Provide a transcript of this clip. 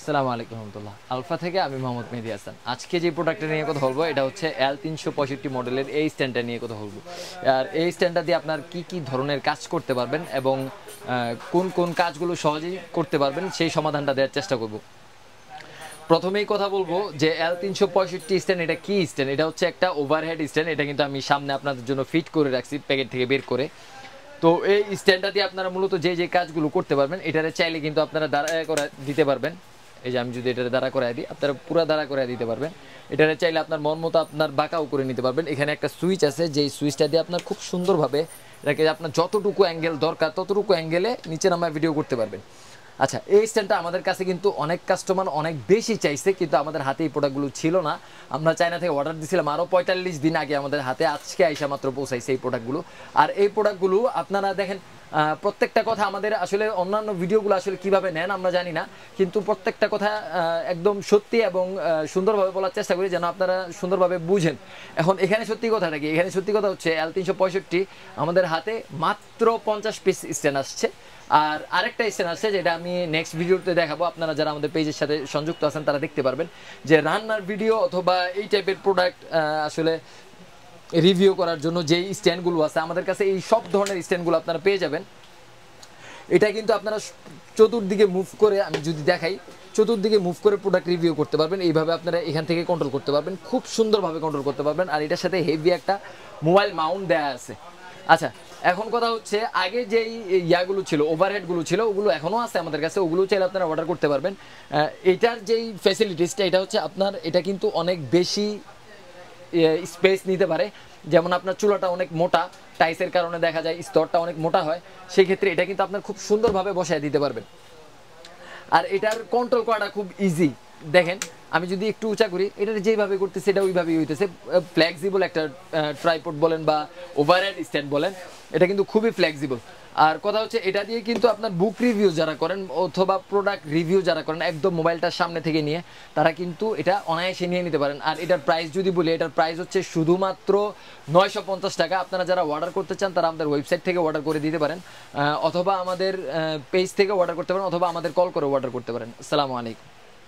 আসসালামু আলাইকুম রহমতুল্লাহ। আলফা থেকে আমি মোহাম্মদ মেহেদী হাসান। আজকে যে প্রোডাক্টটা নিয়ে কথা বলবো এটা হচ্ছে L365 মডেলের এই স্ট্যান্ডটা নিয়ে কথা বলবো। আর এই স্ট্যান্ডটা দিয়ে আপনার কি কি ধরনের কাজ করতে পারবেন এবং কোন কোন কাজগুলো সহজেই করতে পারবেন সেই সমাধানটা দেওয়ার চেষ্টা করব। প্রথমেই কথা বলবো যে L365 স্ট্যান্ড এটা কি স্ট্যান্ড? এটা হচ্ছে একটা ওভারহেড স্ট্যান্ড। এটা কিন্তু আমি সামনে আপনাদের জন্য ফিট করে রাখছি প্যাকেট থেকে বের করে। তো এই স্ট্যান্ডটা দিয়ে আপনারা মূলত যে যে কাজগুলো করতে পারবেন এটারে চাইলে কিন্তু আপনারা দাঁড়া করে দিতে পারবেন। এই যে আমি যদি এটারে দাঁড়া করায় দিই আপনারা পুরো দাঁড়া করে দিতে পারবেন। এটারে চাইলে আপনার মন মতো আপনার বাঁকাও করে নিতে পারবেন। এখানে একটা সুইচ আছে, যেই সুইচটা দিয়ে আপনার খুব সুন্দরভাবে এটাকে আপনার যতটুকু অ্যাঙ্গেল দরকার ততটুকু অ্যাঙ্গেলে নিচে নামায় ভিডিও করতে পারবেন। আচ্ছা, এই স্ট্যান্ডটা আমাদের কাছে কিন্তু অনেক কাস্টমার অনেক বেশি চাইছে, কিন্তু আমাদের হাতে এই প্রোডাক্টগুলো ছিল না। আমরা চায়না থেকে অর্ডার দিয়েছিলাম আরও 45 দিন আগে আমাদের হাতে, আজকে আইসা মাত্র পৌঁছাইছে এই প্রোডাক্টগুলো। আর এই প্রোডাক্টগুলো আপনারা দেখেন, প্রত্যেকটা কথা আমাদের আসলে অন্যান্য ভিডিওগুলো আসলে কিভাবে নেন আমরা জানি না, কিন্তু প্রত্যেকটা কথা একদম সত্যি এবং সুন্দরভাবে বলার চেষ্টা করি যেন আপনারা সুন্দরভাবে বুঝেন। এখন এখানে সত্যি কথাটা কি? এখানে সত্যি কথা হচ্ছে L365 আমাদের হাতে মাত্র 50 পিস স্ট্যান্ড আসছে। আর আরেকটা স্ট্যান্ড আছে যেটা আমি নেক্সট ভিডিওতে দেখাবো। আপনারা যারা আমাদের পেজের সাথে সংযুক্ত আছেন তারা দেখতে পারবেন যে রান্নার ভিডিও অথবা এই টাইপের প্রোডাক্ট আসলে রিভিউ করার জন্য যেই স্ট্যান্ডগুলো আছে আমাদের কাছে, এই সব ধরনের স্ট্যান্ডগুলো আপনারা পেয়ে যাবেন। এটা কিন্তু আপনারা চতুর্দিকে মুভ করে, আমি যদি দেখাই, চতুর্দিকে মুভ করে প্রোডাক্ট রিভিউ করতে পারবেন। এইভাবে আপনারা এখান থেকে কন্ট্রোল করতে পারবেন, খুব সুন্দরভাবে কন্ট্রোল করতে পারবেন। আর এটার সাথে হেভি একটা মোবাইল মাউন্ট দেওয়া আছে। আচ্ছা, এখন কথা হচ্ছে আগে যেই ইয়াগুলো ছিল, ওভারহেডগুলো ছিল, ওগুলো এখনও আছে আমাদের কাছে, ওগুলো চাইলে আপনারা অর্ডার করতে পারবেন। এটার যেই ফ্যাসিলিটিসটা এটা হচ্ছে আপনার, এটা কিন্তু অনেক বেশি স্পেস নিতে পারে। যেমন আপনার চুলাটা অনেক মোটা, টাইসের কারণে দেখা যায় স্তরটা অনেক মোটা হয়, সেই ক্ষেত্রে এটা কিন্তু আপনার খুব সুন্দরভাবে বসায় দিতে পারবেন। আর এটার কন্ট্রোল করাটা খুব ইজি। দেখেন, আমি যদি একটু উঁচা করি, এটা যেভাবে করতেছে এটা ওইভাবেই হইতেছে। ফ্লেক্সিবল একটা ট্রাইপড বলেন বা ওভারহেড স্ট্যান্ড বলেন, এটা কিন্তু খুবই ফ্লেক্সিবল। আর কথা হচ্ছে এটা দিয়ে কিন্তু আপনার বুক রিভিউ যারা করেন অথবা প্রোডাক্ট রিভিউ যারা করেন, একদম মোবাইলটার সামনে থেকে নিয়ে তারা কিন্তু এটা অনায়াসে নিয়ে নিতে পারেন। আর এটার প্রাইস যদি বলি, এটার প্রাইস হচ্ছে শুধুমাত্র 950 টাকা। আপনারা যারা অর্ডার করতে চান তারা আমাদের ওয়েবসাইট থেকে অর্ডার করে দিতে পারেন, অথবা আমাদের পেজ থেকে অর্ডার করতে পারেন, অথবা আমাদের কল করে অর্ডার করতে পারেন। আসসালামু আলাইকুম।